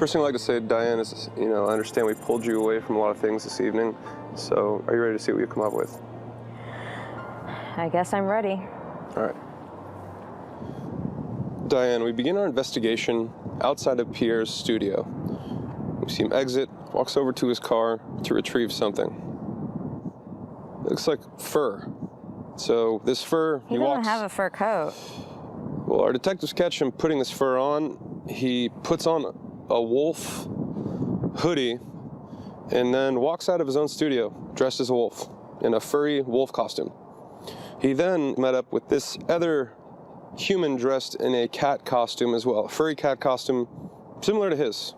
First thing I'd like to say, Diane, is, I understand we pulled you away from a lot of things this evening, so are you ready to see what you come up with? I guess I'm ready. All right. Diane, we begin our investigation outside of Pierre's studio. We see him exit, walks over to his car to retrieve something. It looks like fur. So this fur, He doesn't have a fur coat. Well, our detectives catch him putting this fur on. He puts on a wolf hoodie and then walks out of his own studio dressed as a wolf in a furry wolf costume. He then met up with this other human dressed in a cat costume as well, a furry cat costume similar to his.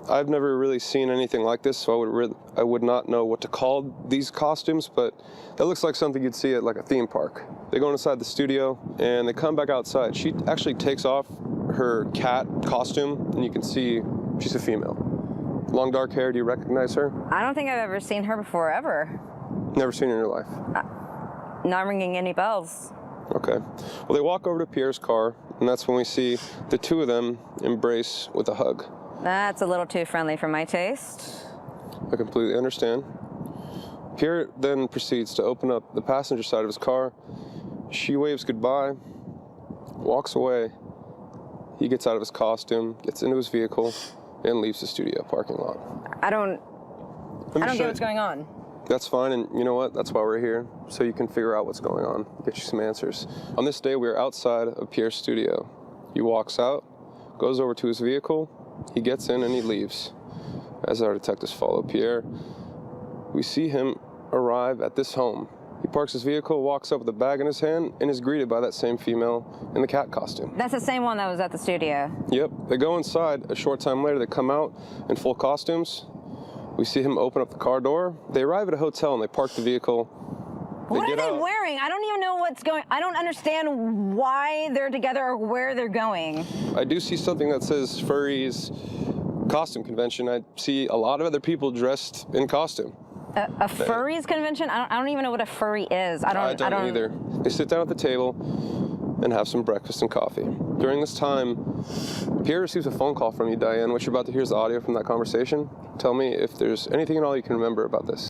I've never really seen anything like this, so I would not know what to call these costumes, but it looks like something you'd see at like a theme park. They go inside the studio and they come back outside. She actually takes off her cat costume and you can see she's a female. Long dark hair, do you recognize her? I don't think I've ever seen her before, ever. Never seen her in your life? Not ringing any bells. Okay. Well, they walk over to Pierre's car, and that's when we see the two of them embrace with a hug. That's a little too friendly for my taste. I completely understand. Pierre then proceeds to open up the passenger side of his car. She waves goodbye, walks away. He gets out of his costume, gets into his vehicle, and leaves the studio parking lot. I don't get what's going on. That's fine, and you know what? That's why we're here, so you can figure out what's going on, get you some answers. On this day, we are outside of Pierre's studio. He walks out, goes over to his vehicle, he gets in and he leaves. As our detectives follow Pierre, we see him arrive at this home. He parks his vehicle, walks up with a bag in his hand, and is greeted by that same female in the cat costume. That's the same one that was at the studio. Yep. They go inside. A short time later, they come out in full costumes. We see him open up the car door. They arrive at a hotel and they park the vehicle. What are they wearing? I don't even know what's going on. I don't understand why they're together or where they're going. I do see something that says Furry's costume convention. I see a lot of other people dressed in costume. A furries convention? I don't even know what a furry is. I don't either. They sit down at the table and have some breakfast and coffee. During this time, Pierre receives a phone call from you, Diane. What you're about to hear is audio from that conversation. Tell me if there's anything at all you can remember about this.